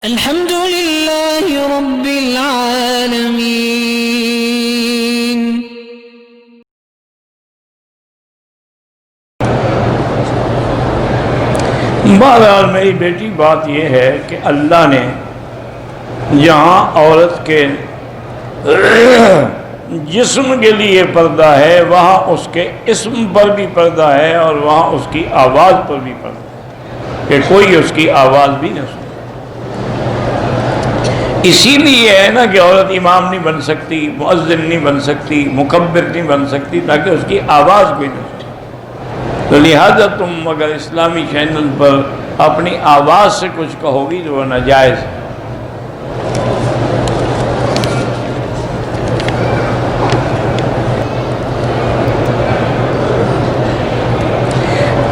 الحمد لله رب العالمين. بہرحال میری بیٹی بات یہ ہے کہ اللہ نے جہاں عورت کے جسم کے لیے پردہ ہے وہاں اس کے اسم پر بھی پردہ ہے اور وہاں اس کی آواز پر بھی پردہ ہے کہ کوئی اس کی آواز بھی نہ سنے. اسی لیے ہے نا کہ عورت امام نہیں بن سکتی، مؤذن نہیں بن سکتی، مکبر نہیں بن سکتی، تاکہ اس کی آواز بھی نہ سنے. تو لہذا تم اگر اسلامی چینل پر اپنی آواز سے کچھ کہو گی تو وہ ناجائز ہے.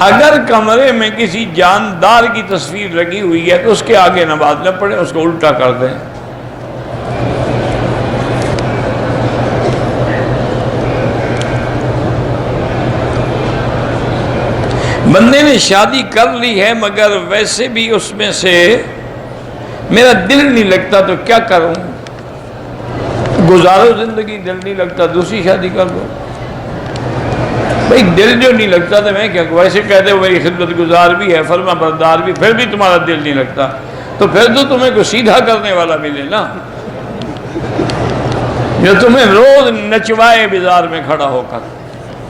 اگر کمرے میں کسی جاندار کی تصویر لگی ہوئی ہے تو اس کے آگے نماز نہ پڑھیں، اس کو الٹا کر دیں. بندے نے شادی کر لی ہے مگر ویسے بھی اس میں سے میرا دل نہیں لگتا تو کیا کروں؟ گزارو زندگی، دل نہیں لگتا دوسری شادی کر دو. بھئی دل جو نہیں لگتا تو میں کیا، ویسے کہتے ہو میری خدمت گزار بھی ہے، فرما بردار بھی، پھر بھی تمہارا دل نہیں لگتا تو پھر تو تمہیں کوئی سیدھا کرنے والا ملے نا، جو تمہیں روز نچوائے بازار میں کھڑا ہو کر،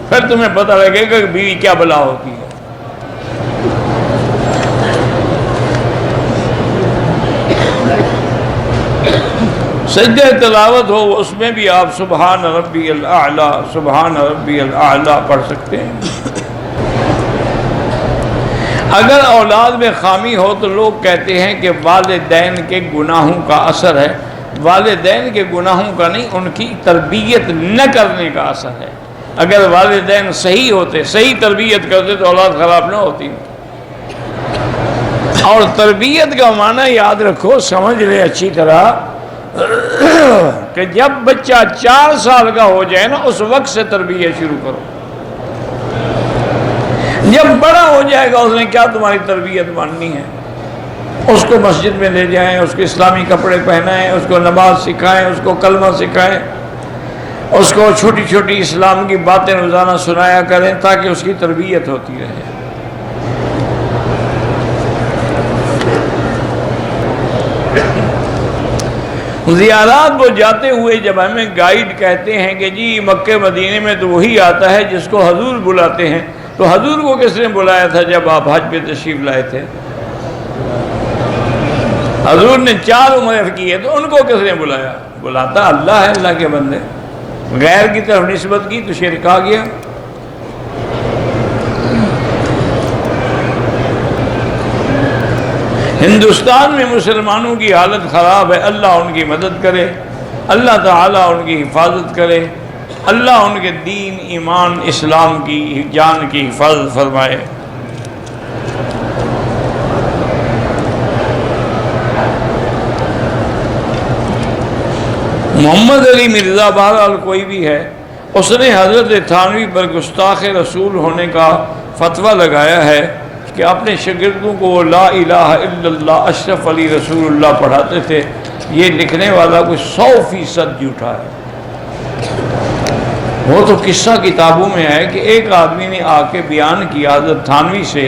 پھر تمہیں پتہ لگے گا کہ بیوی کیا بلا ہوتی ہے. سجدہ تلاوت ہو اس میں بھی آپ سبحان ربی الاعلی سبحان ربی الاعلی پڑھ سکتے ہیں. اگر اولاد میں خامی ہو تو لوگ کہتے ہیں کہ والدین کے گناہوں کا اثر ہے. والدین کے گناہوں کا نہیں، ان کی تربیت نہ کرنے کا اثر ہے. اگر والدین صحیح ہوتے، صحیح تربیت کرتے تو اولاد خراب نہ ہوتی. اور تربیت کا معنی یاد رکھو، سمجھ لے اچھی طرح کہ جب بچہ 4 سال کا ہو جائے نا اس وقت سے تربیت شروع کرو. جب بڑا ہو جائے گا اس نے کیا تمہاری تربیت ماننی ہے. اس کو مسجد میں لے جائیں، اس کو اسلامی کپڑے پہنائیں، اس کو نماز سکھائیں، اس کو کلمہ سکھائیں، اس کو چھوٹی چھوٹی اسلام کی باتیں روزانہ سنایا کریں تاکہ اس کی تربیت ہوتی رہے. زیارات وہ جاتے ہوئے جب ہمیں گائیڈ کہتے ہیں کہ جی مکہ مدینے میں تو وہی آتا ہے جس کو حضور بلاتے ہیں، تو حضور کو کس نے بلایا تھا جب آپ حج پہ تشریف لائے تھے؟ حضور نے 4 عمریں کی ہے تو ان کو کس نے بلایا؟ بلاتا اللہ ہے. اللہ کے بندے غیر کی طرف نسبت کی تو شرک آ گیا. ہندوستان میں مسلمانوں کی حالت خراب ہے. اللہ ان کی مدد کرے، اللہ تعالیٰ ان کی حفاظت کرے، اللہ ان کے دین ایمان اسلام کی جان کی حفاظت فرمائے. محمد علی مرزا بہرحال کوئی بھی ہے، اس نے حضرت تھانوی پر گستاخ رسول ہونے کا فتویٰ لگایا ہے کہ اپنے شاگردوں کو وہ لا الہ الا اللہ اشرف علی رسول اللہ پڑھاتے تھے. یہ لکھنے والا کوئی 100% جھوٹا ہے. وہ تو قصہ کتابوں میں ہے کہ ایک آدمی نے آ کے بیان کیا حضرت تھانوی سے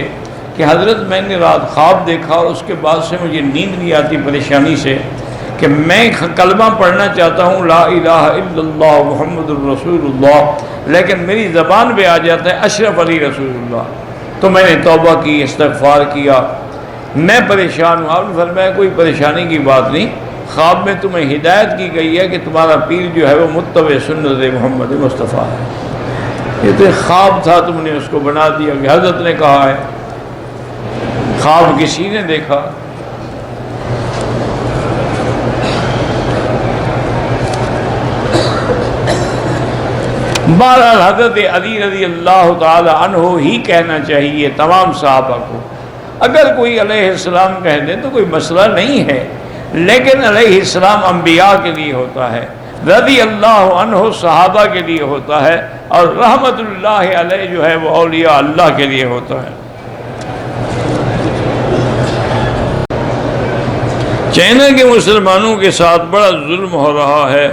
کہ حضرت میں نے رات خواب دیکھا اور اس کے بعد سے مجھے نیند نہیں آتی پریشانی سے کہ میں کلمہ پڑھنا چاہتا ہوں لا الہ الا اللہ محمد الرسول اللہ، لیکن میری زبان پہ آ جاتا ہے اشرف علی رسول اللہ. تو میں نے توبہ کی، استغفار کیا، میں پریشان ہوں. آپ نے فرمایا کوئی پریشانی کی بات نہیں، خواب میں تمہیں ہدایت کی گئی ہے کہ تمہارا پیر جو ہے وہ متبع سنت محمد مصطفیٰ ہے. یہ تو ایک خواب تھا، تم نے اس کو بنا دیا کہ حضرت نے کہا ہے. خواب کسی نے دیکھا. بہرحال حضرت علی رضی اللہ تعالی عنہ ہی کہنا چاہیے تمام صحابہ کو. اگر کوئی علیہ السلام کہہ دے تو کوئی مسئلہ نہیں ہے، لیکن علیہ السلام انبیاء کے لیے ہوتا ہے، رضی اللہ عنہ صحابہ کے لیے ہوتا ہے، اور رحمت اللہ علیہ جو ہے وہ اولیاء اللہ کے لیے ہوتا ہے. چائنا کے مسلمانوں کے ساتھ بڑا ظلم ہو رہا ہے،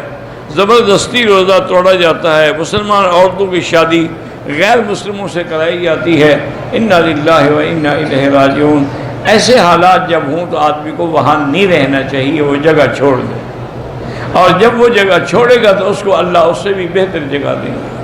زبردستی روزہ توڑا جاتا ہے، مسلمان عورتوں کی شادی غیر مسلموں سے کرائی جاتی ہے۔ انا للہ و انا الیہ راجعون۔ ایسے حالات جب ہوں تو آدمی کو وہاں نہیں رہنا چاہیے، وہ جگہ چھوڑ دے، اور جب وہ جگہ چھوڑے گا تو اس کو اللہ اس سے بھی بہتر جگہ دیں گے۔